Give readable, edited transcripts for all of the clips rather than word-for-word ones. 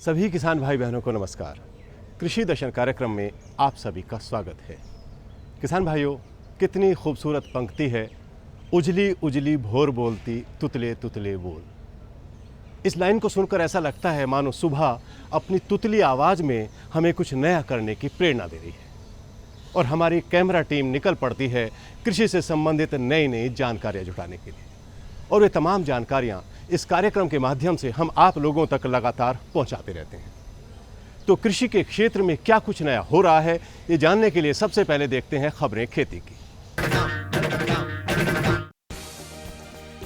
सभी किसान भाई बहनों को नमस्कार। कृषि दर्शन कार्यक्रम में आप सभी का स्वागत है। किसान भाइयों, कितनी खूबसूरत पंक्ति है, उजली उजली भोर बोलती तुतले तुतले बोल। इस लाइन को सुनकर ऐसा लगता है मानो सुबह अपनी तुतली आवाज़ में हमें कुछ नया करने की प्रेरणा दे रही है और हमारी कैमरा टीम निकल पड़ती है कृषि से संबंधित नई नई जानकारियाँ जुटाने के लिए। और ये तमाम जानकारियाँ इस कार्यक्रम के माध्यम से हम आप लोगों तक लगातार पहुंचाते रहते हैं। तो कृषि के क्षेत्र में क्या कुछ नया हो रहा है, ये जानने के लिए सबसे पहले देखते हैं खबरें खेती की।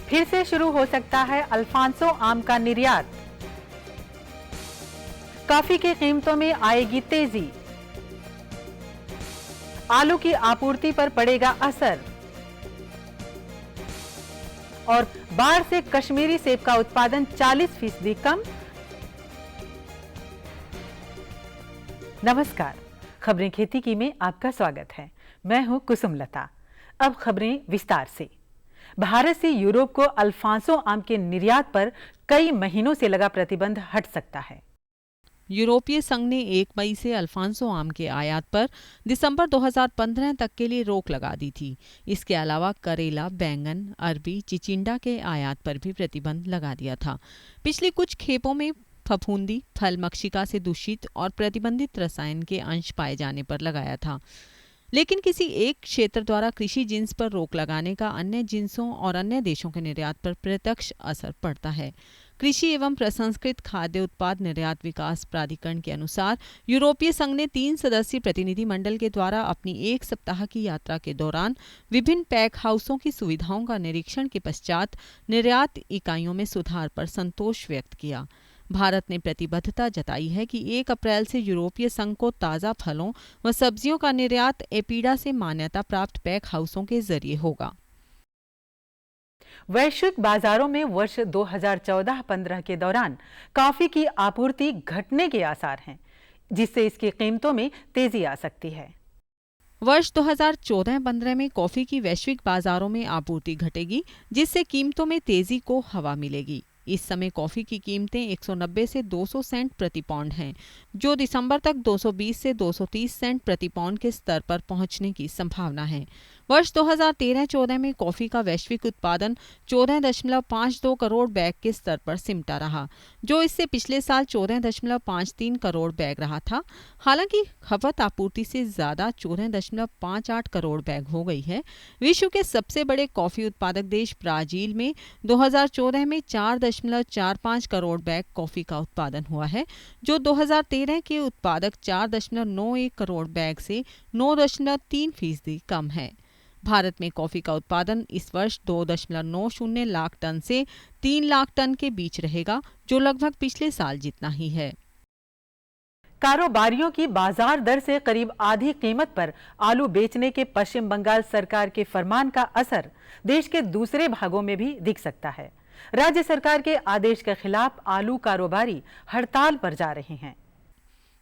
फिर से शुरू हो सकता है अल्फांसो आम का निर्यात। कॉफी की कीमतों में आएगी तेजी। आलू की आपूर्ति पर पड़ेगा असर। और बाढ़ से कश्मीरी सेब का उत्पादन 40% कम। नमस्कार, खबरें खेती की में आपका स्वागत है। मैं हूं कुसुम लता। अब खबरें विस्तार से। भारत से यूरोप को अल्फांसो आम के निर्यात पर कई महीनों से लगा प्रतिबंध हट सकता है। यूरोपीय संघ ने 1 मई से अल्फांसो आम के आयात पर दिसंबर 2015 तक के लिए रोक लगा दी थी। इसके अलावा करेला, बैंगन, अरबी, चिचिंडा के आयात पर भी प्रतिबंध लगा दिया था। पिछली कुछ खेपों में फफूंदी, फल मक्षिका से दूषित और प्रतिबंधित रसायन के अंश पाए जाने पर लगाया था। लेकिन किसी एक क्षेत्र द्वारा कृषि जिन्स पर रोक लगाने का अन्य जिन्सों और अन्य देशों के निर्यात पर प्रत्यक्ष असर पड़ता है। कृषि एवं प्रसंस्कृत खाद्य उत्पाद निर्यात विकास प्राधिकरण के अनुसार यूरोपीय संघ ने 3 सदस्यीय प्रतिनिधि मंडल के द्वारा अपनी 1 सप्ताह की यात्रा के दौरान विभिन्न पैक हाउसों की सुविधाओं का निरीक्षण के पश्चात निर्यात इकाइयों में सुधार पर संतोष व्यक्त किया। भारत ने प्रतिबद्धता जताई है कि 1 अप्रैल से यूरोपीय संघ को ताज़ा फलों व सब्जियों का निर्यात एपीडा से मान्यता प्राप्त पैक हाउसों के जरिए होगा। वैश्विक बाजारों में वर्ष 2014-15 के दौरान कॉफी की आपूर्ति घटने के आसार हैं, जिससे इसकी कीमतों में तेजी आ सकती है। वर्ष 2014-15 में कॉफी की वैश्विक बाजारों में आपूर्ति घटेगी, जिससे कीमतों में तेजी को हवा मिलेगी। इस समय कॉफी की कीमतें 190 से 200 सेंट प्रति पाउंड हैं, जो दिसंबर तक 220 से 230 सेंट प्रति पाउंड के स्तर पर पहुंचने की संभावना है। वर्ष 2013-14 में कॉफी का वैश्विक उत्पादन 14.52 करोड़ बैग के स्तर पर सिमटा रहा, जो इससे पिछले साल 14.53 करोड़ बैग रहा था। हालांकि खपत आपूर्ति से ज्यादा 14.58 करोड़ बैग हो गई है। विश्व के सबसे बड़े कॉफी उत्पादक देश ब्राजील में 2014 में 4.45 करोड़ बैग कॉफी का उत्पादन हुआ है, जो 2013 के उत्पादक 4.91 करोड़ बैग से 9.3% कम है। भारत में कॉफी का उत्पादन इस वर्ष 2.90 लाख टन से 3 लाख टन के बीच रहेगा, जो लगभग पिछले साल जितना ही है। कारोबारियों की बाजार दर से करीब आधी कीमत पर आलू बेचने के पश्चिम बंगाल सरकार के फरमान का असर देश के दूसरे भागों में भी दिख सकता है। राज्य सरकार के आदेश के खिलाफ आलू कारोबारी हड़ताल पर जा रहे हैं।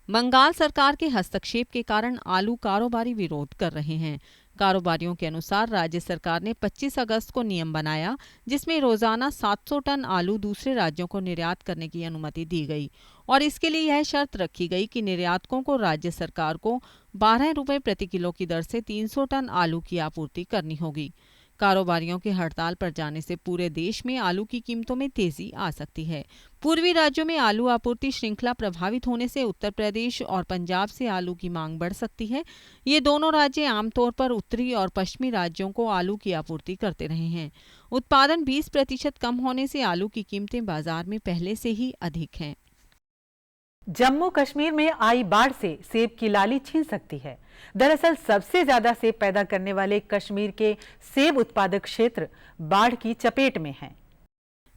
बंगाल सरकार के हस्तक्षेप के कारण आलू कारोबारी विरोध कर रहे हैं। कारोबारियों के अनुसार राज्य सरकार ने 25 अगस्त को नियम बनाया, जिसमें रोजाना 700 टन आलू दूसरे राज्यों को निर्यात करने की अनुमति दी गई और इसके लिए यह शर्त रखी गई कि निर्यातकों को राज्य सरकार को 12 रुपये प्रति किलो की दर से 300 टन आलू की आपूर्ति करनी होगी। कारोबारियों के हड़ताल पर जाने से पूरे देश में आलू की कीमतों में तेजी आ सकती है। पूर्वी राज्यों में आलू आपूर्ति श्रृंखला प्रभावित होने से उत्तर प्रदेश और पंजाब से आलू की मांग बढ़ सकती है। ये दोनों राज्य आमतौर पर उत्तरी और पश्चिमी राज्यों को आलू की आपूर्ति करते रहे हैं। उत्पादन 20% कम होने से आलू की कीमतें बाजार में पहले से ही अधिक हैं। जम्मू कश्मीर में आई बाढ़ से सेब की लाली छिन सकती है। दरअसल सबसे ज्यादा सेब पैदा करने वाले कश्मीर के सेब उत्पादक क्षेत्र बाढ़ की चपेट में हैं।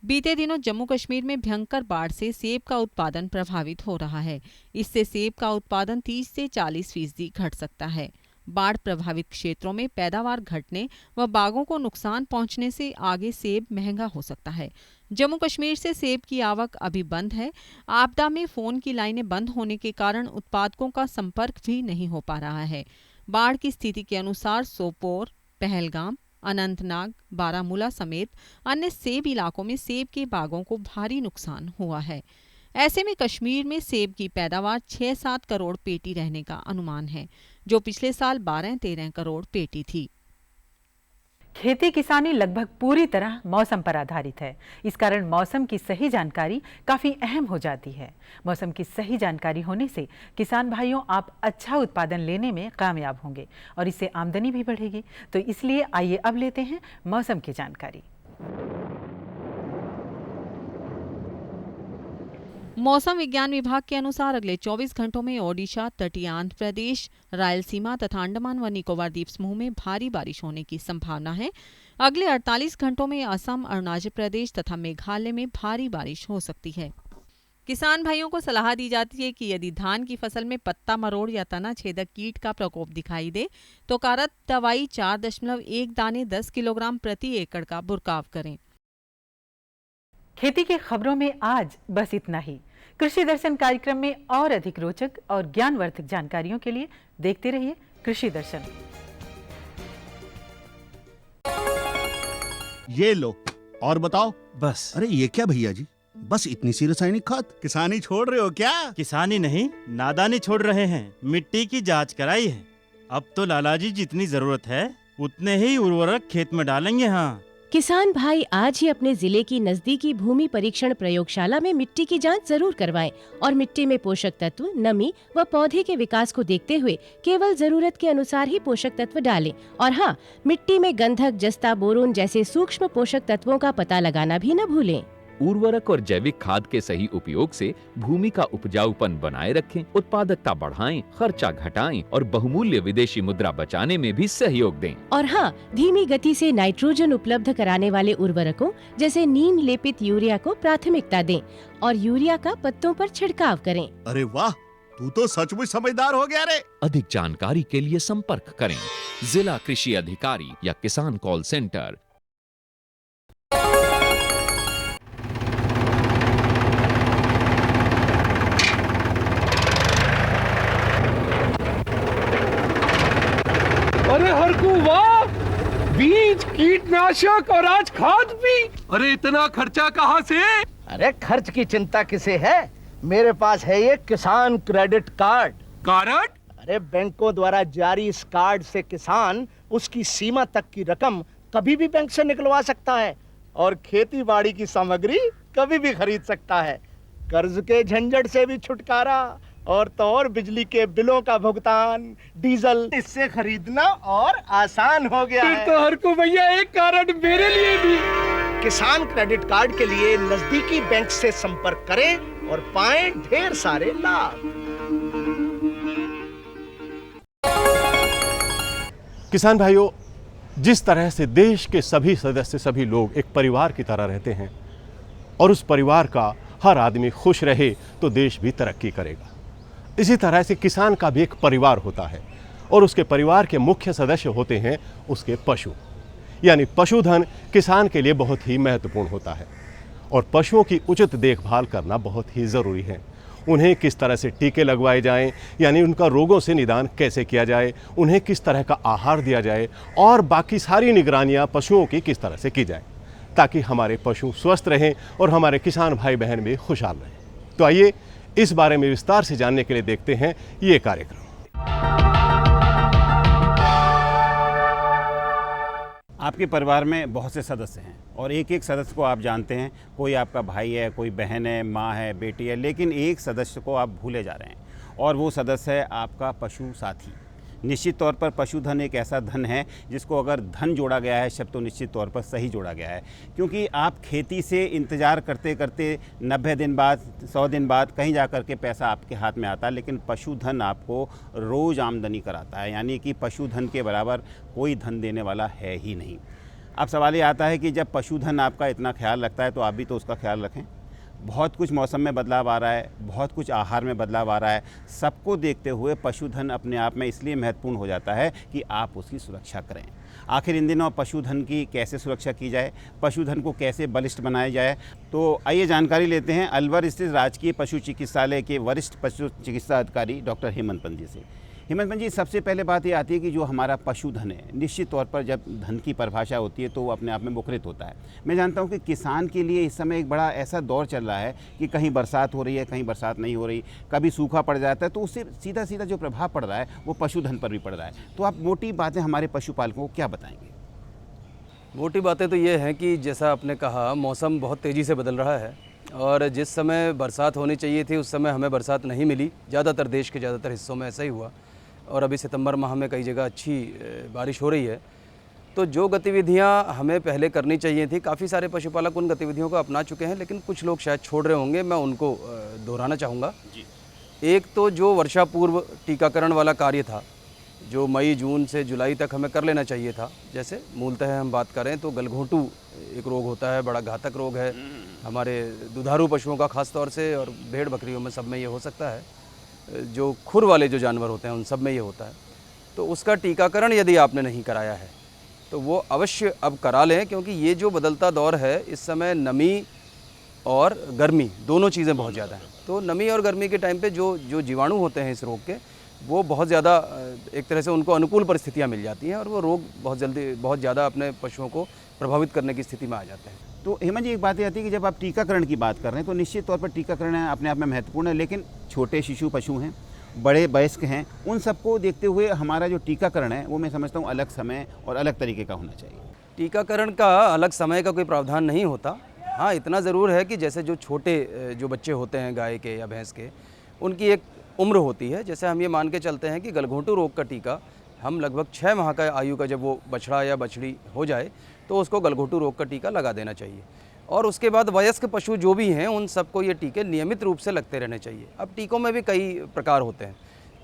बीते दिनों जम्मू कश्मीर में भयंकर बाढ़ से सेब का उत्पादन प्रभावित हो रहा है। इससे सेब का उत्पादन 30 से 40% घट सकता है। बाढ़ प्रभावित क्षेत्रों में पैदावार घटने व बागों को नुकसान पहुंचने से आगे सेब महंगा हो सकता है। जम्मू कश्मीर से सेब की आवक अभी बंद है। आपदा में फोन की लाइनें बंद होने के कारण उत्पादकों का संपर्क भी नहीं हो पा रहा है। बाढ़ की स्थिति के अनुसार सोपोर, पहलगाम, अनंतनाग, बारामूला समेत अन्य सेब इलाकों में सेब के बागों को भारी नुकसान हुआ है। ऐसे में कश्मीर में सेब की पैदावार 6-7 करोड़ पेटी रहने का अनुमान है, जो पिछले साल 12-13 करोड़ पेटी थी। खेती किसानी लगभग पूरी तरह मौसम पर आधारित है। इस कारण मौसम की सही जानकारी काफी अहम हो जाती है। मौसम की सही जानकारी होने से किसान भाइयों आप अच्छा उत्पादन लेने में कामयाब होंगे और इससे आमदनी भी बढ़ेगी। तो इसलिए आइए अब लेते हैं मौसम की जानकारी। मौसम विज्ञान विभाग के अनुसार अगले 24 घंटों में ओडिशा, तटीय आंध्र प्रदेश, रायलसीमा तथा अंडमान व निकोबार द्वीप समूह में भारी बारिश होने की संभावना है। अगले 48 घंटों में असम, अरुणाचल प्रदेश तथा मेघालय में भारी बारिश हो सकती है। किसान भाइयों को सलाह दी जाती है कि यदि धान की फसल में पत्ता मरोड़ या तना छेदक कीट का प्रकोप दिखाई दे तो कारगर दवाई 4.1 दाने 10 किलोग्राम प्रति एकड़ का बुरकाव करें। खेती की खबरों में आज बस इतना ही। कृषि दर्शन कार्यक्रम में और अधिक रोचक और ज्ञानवर्धक जानकारियों के लिए देखते रहिए कृषि दर्शन। ये लो और बताओ। बस। अरे ये क्या भैया जी, बस इतनी सी रासायनिक खाद? किसानी छोड़ रहे हो क्या? किसानी नहीं, नादानी छोड़ रहे हैं। मिट्टी की जांच कराई है। अब तो लालाजी जितनी जरूरत है उतने ही उर्वरक खेत में डालेंगे। हाँ, किसान भाई आज ही अपने जिले की नजदीकी भूमि परीक्षण प्रयोगशाला में मिट्टी की जांच जरूर करवाएं और मिट्टी में पोषक तत्व, नमी व पौधे के विकास को देखते हुए केवल जरूरत के अनुसार ही पोषक तत्व डालें। और हाँ, मिट्टी में गंधक, जस्ता, बोरोन जैसे सूक्ष्म पोषक तत्वों का पता लगाना भी न भूलें। उर्वरक और जैविक खाद के सही उपयोग से भूमि का उपजाऊपन बनाए रखें, उत्पादकता बढ़ाएं, खर्चा घटाएं और बहुमूल्य विदेशी मुद्रा बचाने में भी सहयोग दें। और हाँ, धीमी गति से नाइट्रोजन उपलब्ध कराने वाले उर्वरकों जैसे नीम लेपित यूरिया को प्राथमिकता दें और यूरिया का पत्तों पर छिड़काव करें। अरे वाह, तू तो सचमुच समझदार हो गया रे। अधिक जानकारी के लिए संपर्क करें जिला कृषि अधिकारी या किसान कॉल सेंटर। अरे हरकू वाह, बीज, कीटनाशक और आज खाद भी। अरे इतना खर्चा कहाँ से? अरे खर्च की चिंता किसे है, मेरे पास है ये किसान क्रेडिट कार्ड। कार्ड? अरे बैंकों द्वारा जारी इस कार्ड से किसान उसकी सीमा तक की रकम कभी भी बैंक से निकलवा सकता है और खेती बाड़ी की सामग्री कभी भी खरीद सकता है। कर्ज के झंझट से भी छुटकारा और तो और बिजली के बिलों का भुगतान, डीजल इससे खरीदना और आसान हो गया है। तो हर को भैया एक कार्ड मेरे लिए भी। किसान क्रेडिट कार्ड के लिए नजदीकी बैंक से संपर्क करें और पाएं ढेर सारे लाभ। किसान भाइयों, जिस तरह से देश के सभी सदस्य, सभी लोग एक परिवार की तरह रहते हैं और उस परिवार का हर आदमी खुश रहे तो देश भी तरक्की करेगा, इसी तरह से किसान का भी एक परिवार होता है और उसके परिवार के मुख्य सदस्य होते हैं उसके पशु। यानी पशुधन किसान के लिए बहुत ही महत्वपूर्ण होता है और पशुओं की उचित देखभाल करना बहुत ही ज़रूरी है। उन्हें किस तरह से टीके लगवाए जाएं, यानी उनका रोगों से निदान कैसे किया जाए, उन्हें किस तरह का आहार दिया जाए और बाकी सारी निगरानियां पशुओं की किस तरह से की जाए ताकि हमारे पशु स्वस्थ रहें और हमारे किसान भाई बहन भी खुशहाल रहें। तो आइए इस बारे में विस्तार से जानने के लिए देखते हैं ये कार्यक्रम। आपके परिवार में बहुत से सदस्य हैं और एक एक सदस्य को आप जानते हैं। कोई आपका भाई है, कोई बहन है, माँ है, बेटी है, लेकिन एक सदस्य को आप भूले जा रहे हैं और वो सदस्य है आपका पशु साथी। निश्चित तौर पर पशुधन एक ऐसा धन है जिसको अगर धन जोड़ा गया है शब्द तो निश्चित तौर पर सही जोड़ा गया है, क्योंकि आप खेती से इंतज़ार करते करते 90 दिन बाद, 100 दिन बाद कहीं जा कर के पैसा आपके हाथ में आता है, लेकिन पशुधन आपको रोज़ आमदनी कराता है। यानी कि पशुधन के बराबर कोई धन देने वाला है ही नहीं। अब सवाल ये आता है कि जब पशुधन आपका इतना ख्याल रखता है तो आप भी तो उसका ख्याल रखें। बहुत कुछ मौसम में बदलाव आ रहा है, बहुत कुछ आहार में बदलाव आ रहा है, सबको देखते हुए पशुधन अपने आप में इसलिए महत्वपूर्ण हो जाता है कि आप उसकी सुरक्षा करें। आखिर इन दिनों पशुधन की कैसे सुरक्षा की जाए, पशुधन को कैसे बलिष्ठ बनाया जाए, तो आइए जानकारी लेते हैं अलवर स्थित राजकीय पशु चिकित्सालय के वरिष्ठ पशु चिकित्सा अधिकारी डॉक्टर हेमंत पंत जी से। हेमंत जी, सबसे पहले बात ये आती है कि जो हमारा पशुधन है, निश्चित तौर पर जब धन की परिभाषा होती है तो वो अपने आप में मुखरित होता है। मैं जानता हूँ कि किसान के लिए इस समय एक बड़ा ऐसा दौर चल रहा है कि कहीं बरसात हो रही है, कहीं बरसात नहीं हो रही, कभी सूखा पड़ जाता है, तो उससे सीधा सीधा जो प्रभाव पड़ रहा है वो पशुधन पर भी पड़ रहा है। तो आप मोटी बातें हमारे पशुपालकों को क्या बताएंगे? मोटी बातें तो ये हैं कि जैसा आपने कहा, मौसम बहुत तेज़ी से बदल रहा है और जिस समय बरसात होनी चाहिए थी उस समय हमें बरसात नहीं मिली। ज़्यादातर देश के ज़्यादातर हिस्सों में ऐसा ही हुआ और अभी सितंबर माह में कई जगह अच्छी बारिश हो रही है। तो जो गतिविधियां हमें पहले करनी चाहिए थी, काफ़ी सारे पशुपालक उन गतिविधियों को अपना चुके हैं, लेकिन कुछ लोग शायद छोड़ रहे होंगे, मैं उनको दोहराना चाहूँगा। एक तो जो वर्षा पूर्व टीकाकरण वाला कार्य था, जो मई जून से जुलाई तक हमें कर लेना चाहिए था। जैसे मूलतः हम बात करें तो गलघोंटू एक रोग होता है, बड़ा घातक रोग है हमारे दुधारू पशुओं का खास तौर से, और भेड़ बकरियों में सब में ये हो सकता है। जो खुर वाले जो जानवर होते हैं उन सब में ये होता है। तो उसका टीकाकरण यदि आपने नहीं कराया है तो वो अवश्य अब करा लें, क्योंकि ये जो बदलता दौर है, इस समय नमी और गर्मी दोनों चीज़ें बहुत ज़्यादा हैं। तो नमी और गर्मी के टाइम पे जो जीवाणु होते हैं इस रोग के, वो बहुत ज़्यादा एक तरह से उनको अनुकूल परिस्थितियाँ मिल जाती हैं और वो रोग बहुत ज़्यादा अपने पशुओं को प्रभावित करने की स्थिति में आ जाते हैं। तो हेमंत जी, एक बात ये आती है कि जब आप टीकाकरण की बात कर रहे हैं तो निश्चित तौर पर टीकाकरण अपने आप में महत्वपूर्ण है, लेकिन छोटे शिशु पशु हैं, बड़े वयस्क हैं, उन सबको देखते हुए हमारा जो टीकाकरण है वो मैं समझता हूँ अलग समय और अलग तरीके का होना चाहिए। टीकाकरण का अलग समय का कोई प्रावधान नहीं होता। हाँ, इतना ज़रूर है कि जैसे जो छोटे जो बच्चे होते हैं गाय के या भैंस के, उनकी एक उम्र होती है। जैसे हम ये मान के चलते हैं कि गलघोंटू रोग का टीका हम लगभग 6 माह का आयु का जब वो बछड़ा या बछड़ी हो जाए तो उसको गलघोंटू रोग का टीका लगा देना चाहिए। और उसके बाद वयस्क पशु जो भी हैं उन सबको ये टीके नियमित रूप से लगते रहने चाहिए। अब टीकों में भी कई प्रकार होते हैं,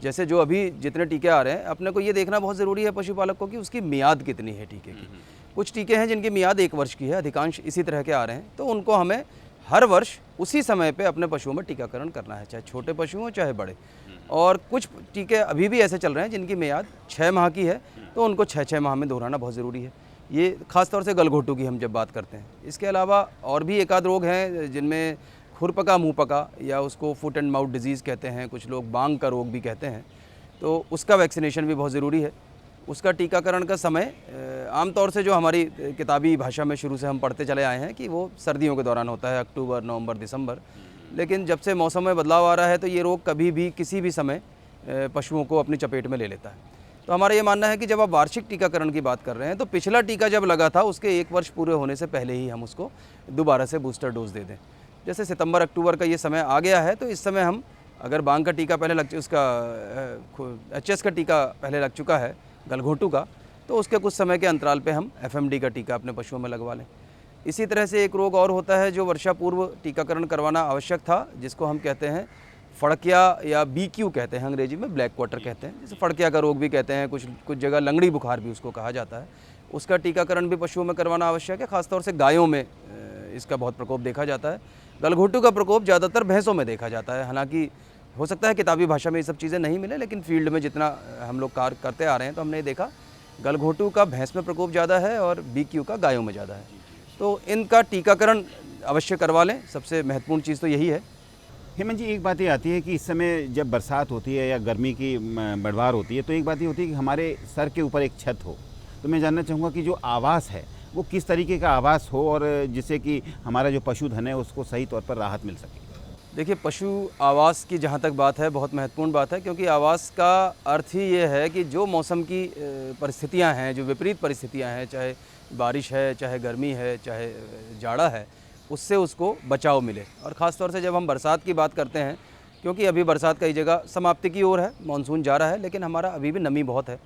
जैसे जो अभी जितने टीके आ रहे हैं, अपने को ये देखना बहुत ज़रूरी है पशुपालक को कि उसकी मियाद कितनी है टीके की। कुछ टीके हैं जिनकी मियाद 1 वर्ष की है, अधिकांश इसी तरह के आ रहे हैं, तो उनको हमें हर वर्ष उसी समय पे अपने पशुओं में टीकाकरण करना है, चाहे छोटे पशु हों चाहे बड़े। और कुछ टीके अभी भी ऐसे चल रहे हैं जिनकी मियाद 6 माह की है, तो उनको 6-6 माह में दोहराना बहुत ज़रूरी है। ये खास तौर से गलघोंटू की हम जब बात करते हैं। इसके अलावा और भी एकाध रोग हैं जिनमें खुरपका मुँहपका या उसको फुट एंड माउथ डिजीज़ कहते हैं, कुछ लोग बांग का रोग भी कहते हैं, तो उसका वैक्सीनेशन भी बहुत ज़रूरी है। उसका टीकाकरण का समय आमतौर से जो हमारी किताबी भाषा में शुरू से हम पढ़ते चले आए हैं कि वो सर्दियों के दौरान होता है, अक्टूबर, नवंबर, दिसंबर। लेकिन जब से मौसम में बदलाव आ रहा है तो ये रोग कभी भी किसी भी समय पशुओं को अपनी चपेट में ले लेता है। तो हमारा ये मानना है कि जब आप वार्षिक टीकाकरण की बात कर रहे हैं तो पिछला टीका जब लगा था उसके 1 वर्ष पूरे होने से पहले ही हम उसको दोबारा से बूस्टर डोज दे दें। जैसे सितंबर अक्टूबर का ये समय आ गया है, तो इस समय हम अगर बांग का टीका पहले उसका HS का टीका पहले लग चुका है, गलघोंटू का, तो उसके कुछ समय के अंतराल पे हम FMD का टीका अपने पशुओं में लगवा लें। इसी तरह से एक रोग और होता है जो वर्षा पूर्व टीकाकरण करवाना आवश्यक था, जिसको हम कहते हैं फड़किया या BQ कहते हैं, अंग्रेजी में ब्लैक क्वार्टर कहते हैं, जैसे फड़किया का रोग भी कहते हैं, कुछ जगह लंगड़ी बुखार भी उसको कहा जाता है। उसका टीकाकरण भी पशुओं में करवाना आवश्यक है। खासतौर से गायों में इसका बहुत प्रकोप देखा जाता है। गलघोंटू का प्रकोप ज़्यादातर भैंसों में देखा जाता है। हालांकि हो सकता है किताबी भाषा में ये सब चीज़ें नहीं मिले, लेकिन फील्ड में जितना हम लोग कार्य करते आ रहे हैं तो हमने देखा गलघोंटू का भैंस में प्रकोप ज़्यादा है और BQ का गायों में ज़्यादा है। तो इनका टीकाकरण अवश्य करवा लें, सबसे महत्वपूर्ण चीज़ तो यही है। हेमंत जी, एक बात ये आती है कि इस समय जब बरसात होती है या गर्मी की बढ़वार होती है तो एक बात ये होती है कि हमारे सर के ऊपर एक छत हो। तो मैं जानना चाहूँगा कि जो आवास है वो किस तरीके का आवास हो और जिससे कि हमारा जो पशुधन है उसको सही तौर पर राहत मिल सके। देखिए, पशु आवास की जहाँ तक बात है, बहुत महत्वपूर्ण बात है, क्योंकि आवास का अर्थ ही ये है कि जो मौसम की परिस्थितियाँ हैं, जो विपरीत परिस्थितियाँ हैं, चाहे बारिश है, चाहे गर्मी है, चाहे जाड़ा है, उससे उसको बचाव मिले। और ख़ास तौर से जब हम बरसात की बात करते हैं, क्योंकि अभी बरसात कई जगह समाप्ति की ओर है, मानसून जा रहा है, लेकिन हमारा अभी भी नमी बहुत है।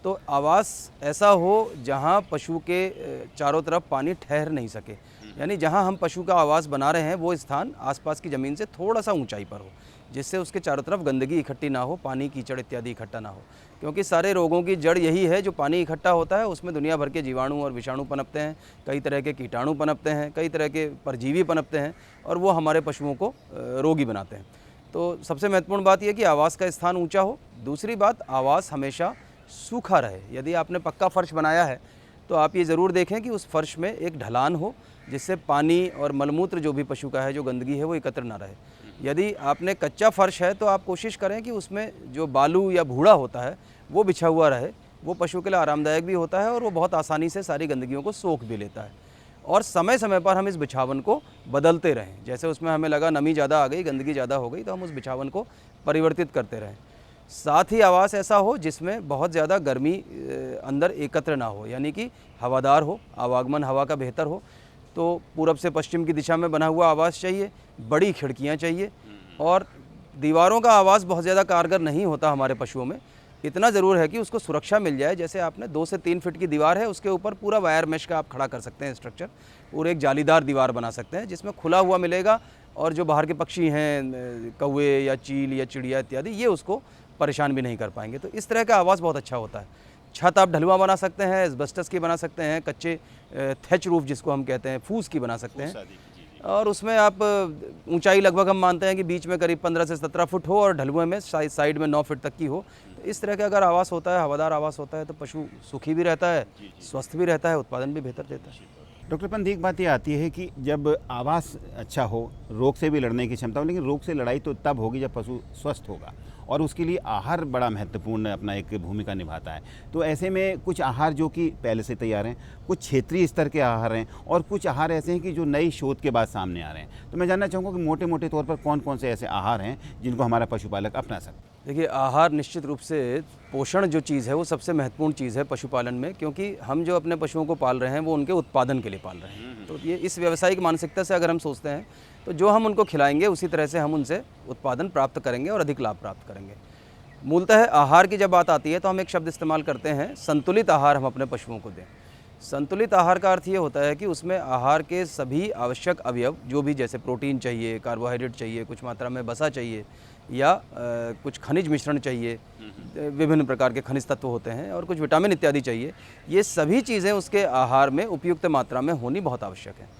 तो आवास ऐसा हो जहाँ पशु के चारों तरफ पानी ठहर नहीं सके, यानी जहाँ हम पशु का आवास बना रहे हैं वो स्थान आसपास की ज़मीन से थोड़ा सा ऊंचाई पर हो, जिससे उसके चारों तरफ गंदगी इकट्ठी ना हो, पानी कीचड़ इत्यादि इकट्ठा ना हो। क्योंकि सारे रोगों की जड़ यही है, जो पानी इकट्ठा होता है उसमें दुनिया भर के जीवाणु और विषाणु पनपते हैं, कई तरह के कीटाणु पनपते हैं, कई तरह के परजीवी पनपते हैं और वो हमारे पशुओं को रोगी बनाते हैं। तो सबसे महत्वपूर्ण बात यह कि आवास का स्थान ऊँचा हो। दूसरी बात, आवास हमेशा सूखा रहे। यदि आपने पक्का फर्श बनाया है तो आप ये ज़रूर देखें कि उस फर्श में एक ढलान हो, जिससे पानी और मलमूत्र जो भी पशु का है, जो गंदगी है, वो एकत्र ना रहे। यदि आपने कच्चा फर्श है तो आप कोशिश करें कि उसमें जो बालू या भूड़ा होता है वो बिछा हुआ रहे, वो पशु के लिए आरामदायक भी होता है और वो बहुत आसानी से सारी गंदगियों को सोख भी लेता है। और समय समय पर हम इस बिछावन को बदलते रहें, जैसे उसमें हमें लगा नमी ज़्यादा आ गई, गंदगी ज़्यादा हो गई, तो हम उस बिछावन को परिवर्तित करते रहें। साथ ही आवास ऐसा हो जिसमें बहुत ज़्यादा गर्मी अंदर एकत्र ना हो, यानी कि हवादार हो, आवागमन हवा का बेहतर हो। तो पूरब से पश्चिम की दिशा में बना हुआ आवास चाहिए, बड़ी खिड़कियाँ चाहिए, और दीवारों का आवास बहुत ज़्यादा कारगर नहीं होता हमारे पशुओं में। इतना ज़रूर है कि उसको सुरक्षा मिल जाए, जैसे आपने 2 से 3 फीट की दीवार है, उसके ऊपर पूरा वायर मेश का आप खड़ा कर सकते हैं स्ट्रक्चर, और एक जालीदार दीवार बना सकते हैं जिसमें खुला हुआ मिलेगा, और जो बाहर के पक्षी हैं, कौवे या चील या चिड़िया इत्यादि, ये उसको परेशान भी नहीं कर पाएंगे। तो इस तरह का आवास बहुत अच्छा होता है। छत आप ढलुआ बना सकते हैं, एस्बेस्टस की बना सकते हैं, कच्चे थैच रूफ जिसको हम कहते हैं, फूस की बना सकते हैं, और उसमें आप ऊंचाई लगभग हम मानते हैं कि बीच में करीब 15 से 17 फुट हो और ढलुए में साइड में 9 फीट तक की हो। तो इस तरह का अगर आवास होता है, हवादार आवास होता है, तो पशु सुखी भी रहता है, स्वस्थ भी रहता है, उत्पादन भी बेहतर देता है। डॉक्टर पंत, एक बात ये आती है कि जब आवास अच्छा हो, रोग से भी लड़ने की क्षमता हो, लेकिन रोग से लड़ाई तो तब होगी जब पशु स्वस्थ होगा, और उसके लिए आहार बड़ा महत्वपूर्ण अपना एक भूमिका निभाता है। तो ऐसे में कुछ आहार जो कि पहले से तैयार हैं, कुछ क्षेत्रीय स्तर के आहार हैं, और कुछ आहार ऐसे हैं कि जो नई शोध के बाद सामने आ रहे हैं। तो मैं जानना चाहूँगा कि मोटे मोटे तौर पर कौन कौन से ऐसे आहार हैं जिनको हमारा पशुपालक अपना सकते हैं? देखिए, आहार निश्चित रूप से पोषण जो चीज़ है वो सबसे महत्वपूर्ण चीज़ है पशुपालन में, क्योंकि हम जो अपने पशुओं को पाल रहे हैं वो उनके उत्पादन के लिए पाल रहे हैं। तो ये इस व्यावसायिक मानसिकता से अगर हम सोचते हैं तो जो हम उनको खिलाएंगे उसी तरह से हम उनसे उत्पादन प्राप्त करेंगे और अधिक लाभ प्राप्त करेंगे। मूलतः आहार की जब बात आती है तो हम एक शब्द इस्तेमाल करते हैं, संतुलित आहार हम अपने पशुओं को दें। संतुलित आहार का अर्थ ये होता है कि उसमें आहार के सभी आवश्यक अवयव जो भी, जैसे प्रोटीन चाहिए, कार्बोहाइड्रेट चाहिए, कुछ मात्रा में वसा चाहिए, या कुछ खनिज मिश्रण चाहिए, विभिन्न प्रकार के खनिज तत्व होते हैं, और कुछ विटामिन इत्यादि चाहिए, ये सभी चीज़ें उसके आहार में उपयुक्त मात्रा में होनी बहुत आवश्यक है।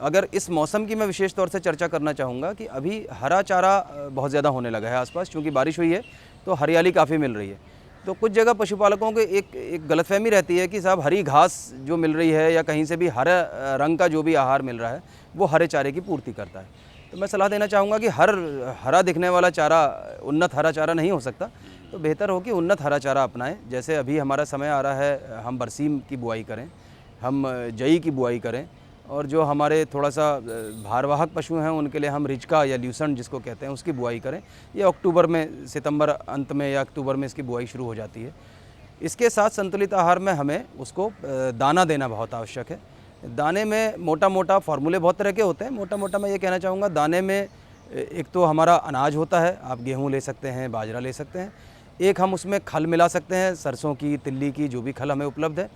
अगर इस मौसम की मैं विशेष तौर से चर्चा करना चाहूँगा कि अभी हरा चारा बहुत ज़्यादा होने लगा है आसपास, क्योंकि बारिश हुई है तो हरियाली काफ़ी मिल रही है। तो कुछ जगह पशुपालकों को एक गलतफहमी रहती है कि साहब हरी घास जो मिल रही है या कहीं से भी हरा रंग का जो भी आहार मिल रहा है वो हरे चारे की पूर्ति करता है। तो मैं सलाह देना चाहूँगा कि हरा दिखने वाला चारा उन्नत हरा चारा नहीं हो सकता, तो बेहतर हो कि उन्नत हरा चारा अपनाएं। जैसे अभी हमारा समय आ रहा है, हम बरसीम की बुआई करें, हम जई की बुआई करें, और जो हमारे थोड़ा सा भारवाहक पशु हैं उनके लिए हम रिचका या ल्यूसन जिसको कहते हैं उसकी बुआई करें। ये अक्टूबर में, सितंबर अंत में या अक्टूबर में इसकी बुआई शुरू हो जाती है। इसके साथ संतुलित आहार में हमें उसको दाना देना बहुत आवश्यक है। दाने में मोटा मोटा फार्मूले बहुत तरह के होते हैं। मोटा मोटा मैं ये कहना चाहूँगा, दाने में एक तो हमारा अनाज होता है, आप गेहूँ ले सकते हैं, बाजरा ले सकते हैं। एक हम उसमें खल मिला सकते हैं, सरसों की, तिल्ली की, जो भी खल हमें उपलब्ध है,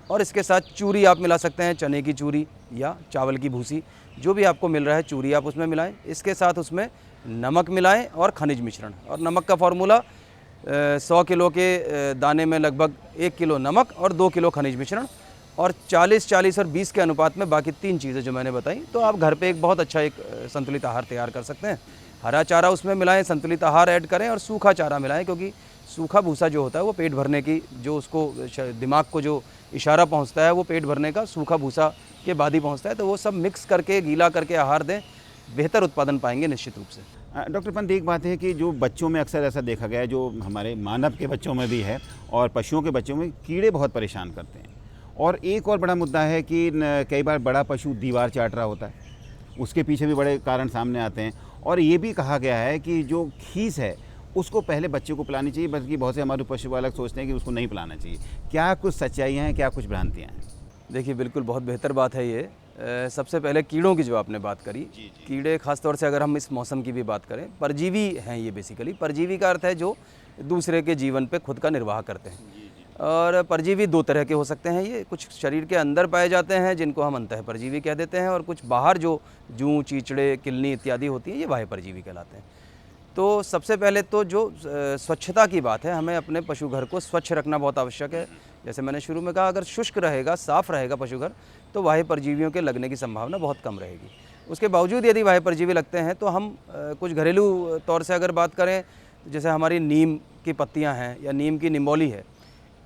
और इसके साथ चूरी आप मिला सकते हैं, चने की चूरी या चावल की भूसी, जो भी आपको मिल रहा है चूरी आप उसमें मिलाएं। इसके साथ उसमें नमक मिलाएं और खनिज मिश्रण। और नमक का फार्मूला 100 किलो के दाने में लगभग 1 किलो नमक और 2 किलो खनिज मिश्रण, और 40-40 और 20 के अनुपात में बाकी 3 चीज़ें जो मैंने बताई। तो आप घर पे एक बहुत अच्छा एक संतुलित आहार तैयार कर सकते हैं। हरा चारा उसमें मिलाएं, संतुलित आहार ऐड करें, और सूखा चारा मिलाएं, क्योंकि सूखा भूसा जो होता है वो पेट भरने की, जो उसको दिमाग को जो इशारा पहुंचता है वो पेट भरने का सूखा भूसा के बाद ही पहुंचता है। तो वो सब मिक्स करके, गीला करके आहार दें, बेहतर उत्पादन पाएंगे निश्चित रूप से। डॉक्टर पंत, एक बात है कि जो बच्चों में अक्सर ऐसा देखा गया है, जो हमारे मानव के बच्चों में भी है और पशुओं के बच्चों में, कीड़े बहुत परेशान करते हैं। और एक और बड़ा मुद्दा है कि कई बार बड़ा पशु दीवार चाट रहा होता है, उसके पीछे भी बड़े कारण सामने आते हैं। और ये भी कहा गया है कि जो खीस है उसको पहले बच्चे को पिलानी चाहिए, बल्कि बहुत से हमारे पशुपालक सोचते हैं कि उसको नहीं पिलाना चाहिए। क्या कुछ सच्चाइयाँ हैं, क्या कुछ भ्रांतियाँ हैं? देखिए, बिल्कुल बहुत बेहतर बात है ये। सबसे पहले कीड़ों की जो आपने बात करी, कीड़े खासतौर से अगर हम इस मौसम की भी बात करें, परजीवी हैं ये बेसिकली। परजीवी का अर्थ है जो दूसरे के जीवन पे खुद का निर्वाह करते हैं। और परजीवी 2 तरह के हो सकते हैं। ये कुछ शरीर के अंदर पाए जाते हैं जिनको हम अंतः परजीवी कह देते हैं, और कुछ बाहर जो जूं, चीचड़े, किलनी इत्यादि होती हैं, ये बाह्य परजीवी कहलाते हैं। तो सबसे पहले तो जो स्वच्छता की बात है, हमें अपने पशु घर को स्वच्छ रखना बहुत आवश्यक है। जैसे मैंने शुरू में कहा, अगर शुष्क रहेगा, साफ़ रहेगा पशु घर, तो बाह्य परजीवियों के लगने की संभावना बहुत कम रहेगी। उसके बावजूद यदि बाह्य परजीवी लगते हैं तो हम कुछ घरेलू तौर से अगर बात करें, जैसे हमारी नीम की पत्तियां हैं या नीम की निम्बोली है,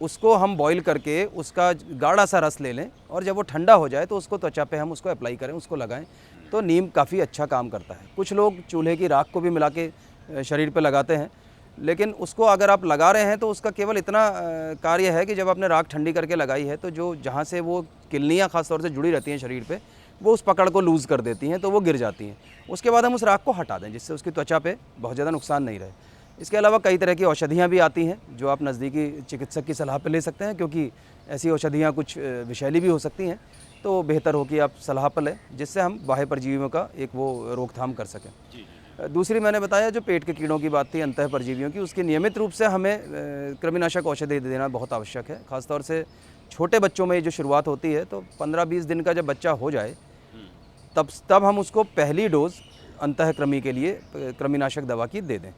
उसको हम बॉईल करके उसका गाढ़ा सा रस ले लें, और जब वो ठंडा हो जाए तो उसको त्वचा पे हम उसको अप्लाई करें, उसको लगाएं। तो नीम काफ़ी अच्छा काम करता है। कुछ लोग चूल्हे की राख को भी मिला के शरीर पे लगाते हैं, लेकिन उसको अगर आप लगा रहे हैं तो उसका केवल इतना कार्य है कि जब आपने राख ठंडी करके लगाई है तो जो जहाँ से वो किलनियाँ ख़ास तौर से जुड़ी रहती हैं शरीर पे, वो उस पकड़ को लूज़ कर देती हैं, तो वो गिर जाती हैं। उसके बाद हम उस राख को हटा दें जिससे उसकी त्वचा पे बहुत ज़्यादा नुकसान नहीं रहे। इसके अलावा कई तरह की औषधियाँ भी आती हैं जो आप नज़दीकी चिकित्सक की सलाह पे ले सकते हैं, क्योंकि ऐसी औषधियाँ कुछ विषैली भी हो सकती हैं, तो बेहतर हो कि आप सलाह पर लें जिससे हम बाह्य परजीवियों का एक वो रोकथाम कर सकें। दूसरी मैंने बताया जो पेट के कीड़ों की बात थी, अंतः परजीवियों की, उसकी नियमित रूप से हमें कृमिनाशक औषधि देना बहुत आवश्यक है। ख़ासतौर से छोटे बच्चों में जो शुरुआत होती है तो 15-20 दिन का जब बच्चा हो जाए तब हम उसको पहली डोज अंतःकृमि के लिए कृमिनाशक दवा की दे दें।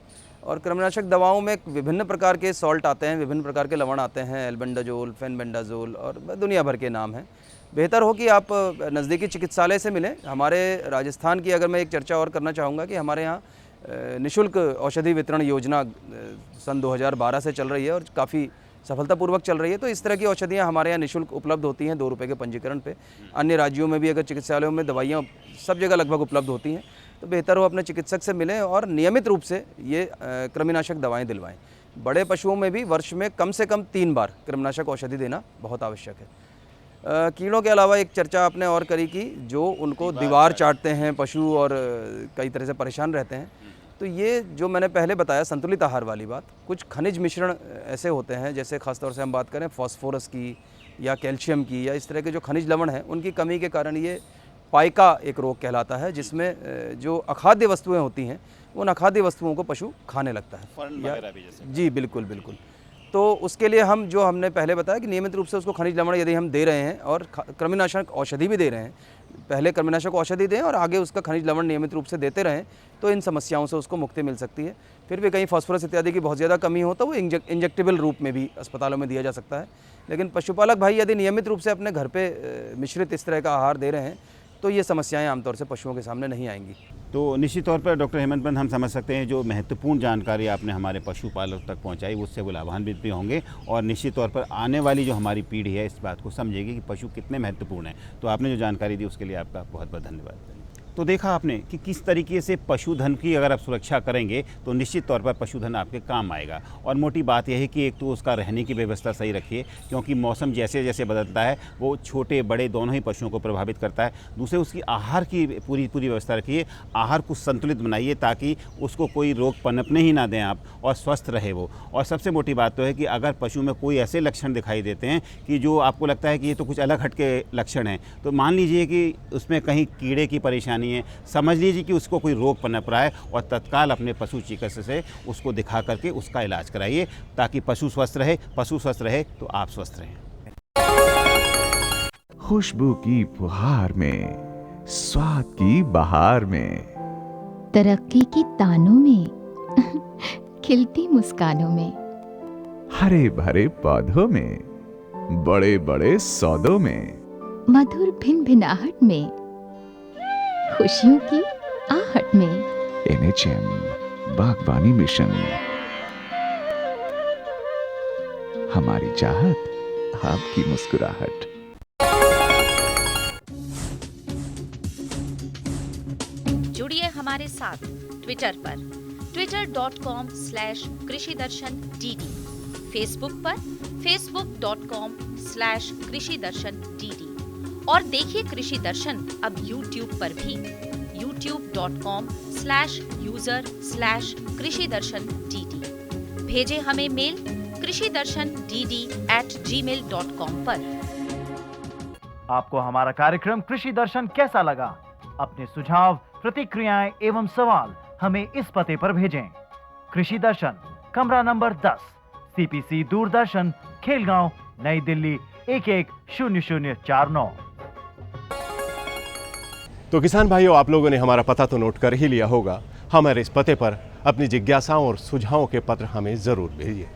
और कृमिनाशक दवाओं में विभिन्न प्रकार के सॉल्ट आते हैं, विभिन्न प्रकार के लवण आते हैं, एल्बेंडाजोल, फेनबेंडाजोल और दुनिया भर के नाम हैं। बेहतर हो कि आप नज़दीकी चिकित्सालय से मिलें। हमारे राजस्थान की अगर मैं एक चर्चा और करना चाहूँगा कि हमारे यहाँ निःशुल्क औषधि वितरण योजना सन 2012 से चल रही है और काफ़ी सफलतापूर्वक चल रही है। तो इस तरह की औषधियाँ हमारे यहाँ निःशुल्क उपलब्ध होती हैं 2 रुपये के पंजीकरण पे। अन्य राज्यों में भी अगर चिकित्सालयों में दवाइयाँ सब जगह लगभग उपलब्ध होती हैं, तो बेहतर हो अपने चिकित्सक से मिलें और नियमित रूप से ये कृमिनाशक दवाएँ दिलवाएँ। बड़े पशुओं में भी वर्ष में कम से कम 3 बार कृमिनाशक औषधि देना बहुत आवश्यक है। कीड़ों के अलावा एक चर्चा आपने और करी कि जो उनको दीवार चाटते हैं पशु और कई तरह से परेशान रहते हैं, तो ये जो मैंने पहले बताया संतुलित आहार वाली बात, कुछ खनिज मिश्रण ऐसे होते हैं जैसे ख़ासतौर से हम बात करें फास्फोरस की या कैल्शियम की या इस तरह के जो खनिज लवण हैं, उनकी कमी के कारण ये पाइका एक रोग कहलाता है जिसमें जो अखाद्य वस्तुएं होती हैं उन अखाद्य वस्तुओं को पशु खाने लगता है। जी बिल्कुल बिल्कुल। तो उसके लिए हमने पहले बताया कि नियमित रूप से उसको खनिज लवण यदि हम दे रहे हैं और कृमिनाशक औषधि भी दे रहे हैं, पहले कृमिनाशक औषधि दें और आगे उसका खनिज लवण नियमित रूप से देते रहें, तो इन समस्याओं से उसको मुक्ति मिल सकती है। फिर भी कहीं फास्फोरस इत्यादि की बहुत ज़्यादा कमी हो तो वो इंजेक्टेबल रूप में भी अस्पतालों में दिया जा सकता है। लेकिन पशुपालक भाई यदि नियमित रूप से अपने घर पे मिश्रित इस तरह का आहार दे रहे हैं तो ये समस्याएं आमतौर से पशुओं के सामने नहीं आएंगी। तो निश्चित तौर पर डॉक्टर हेमंत पंत, हम समझ सकते हैं जो महत्वपूर्ण जानकारी आपने हमारे पशुपालक तक पहुंचाई उससे वो लाभान्वित भी होंगे और निश्चित तौर पर आने वाली जो हमारी पीढ़ी है इस बात को समझेगी कि पशु कितने महत्वपूर्ण हैं। तो आपने जो जानकारी दी उसके लिए आपका बहुत बहुत धन्यवाद। तो देखा आपने कि किस तरीके से पशुधन की अगर आप सुरक्षा करेंगे तो निश्चित तौर पर पशुधन आपके काम आएगा। और मोटी बात यह है कि एक तो उसका रहने की व्यवस्था सही रखिए, क्योंकि मौसम जैसे जैसे बदलता है वो छोटे बड़े दोनों ही पशुओं को प्रभावित करता है। दूसरे उसकी आहार की पूरी व्यवस्था रखिए, आहार को संतुलित बनाइए ताकि उसको कोई रोग पनपने ही ना दें आप और स्वस्थ रहे वो। और सबसे मोटी बात तो है कि अगर पशु में कोई ऐसे लक्षण दिखाई देते हैं कि जो आपको लगता है कि ये तो कुछ अलग हटके लक्षण हैं, तो मान लीजिए कि उसमें कहीं कीड़े की परेशानी है, समझ लीजिए कि उसको कोई रोग पनप रहा है और तत्काल अपने पशु चिकित्सक से उसको दिखा करके उसका इलाज कराइए ताकि पशु स्वस्थ रहे तो आप स्वस्थ रहें। खुशबू की फुहार में, स्वाद की बहार में, तरक्की की तानों में, खिलती मुस्कानों में, हरे भरे पौधों में, बड़े बड़े सौदों में, मधुर भिनभिनाहट में, खुशियों की आहट में। NHM बागवानी मिशन, हमारी चाहत आपकी मुस्कुराहट। जुड़िए हमारे साथ ट्विटर पर twitter.com/कृषिदर्शन-dd, फेसबुक पर facebook.com/कृषिदर्शन-dd और देखिए कृषि दर्शन अब YouTube पर भी youtube.com/user/कृषिदर्शन-dd। भेजें हमें मेल कृषिदर्शन-dd@gmail.com पर। आपको हमारा कार्यक्रम कृषि दर्शन कैसा लगा? अपने सुझाव, प्रतिक्रियाएं एवं सवाल हमें इस पते पर भेजें। कृषि दर्शन, कमरा नंबर 10, CPC दूरदर्शन, खेलगांव, नई दिल्ली 110049। तो किसान भाइयों, आप लोगों ने हमारा पता तो नोट कर ही लिया होगा। हमारे इस पते पर अपनी जिज्ञासाओं और सुझावों के पत्र हमें ज़रूर भेजिए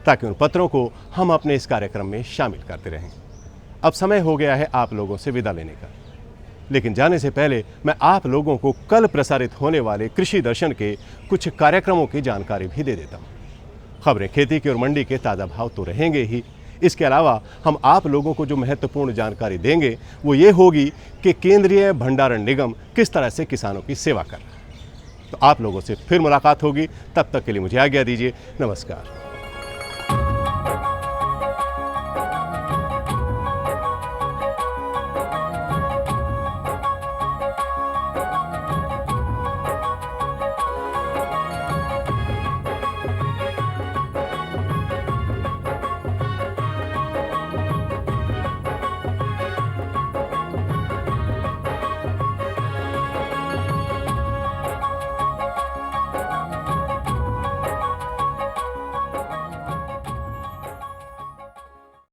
ताकि उन पत्रों को हम अपने इस कार्यक्रम में शामिल करते रहें। अब समय हो गया है आप लोगों से विदा लेने का, लेकिन जाने से पहले मैं आप लोगों को कल प्रसारित होने वाले कृषि दर्शन के कुछ कार्यक्रमों की जानकारी भी दे देता हूँ। खबरें खेती की और मंडी के ताज़ा भाव तो रहेंगे ही, इसके अलावा हम आप लोगों को जो महत्वपूर्ण जानकारी देंगे वो ये होगी कि केंद्रीय भंडारण निगम किस तरह से किसानों की सेवा कर रहा है। तो आप लोगों से फिर मुलाकात होगी, तब तक के लिए मुझे आज्ञा दीजिए। नमस्कार।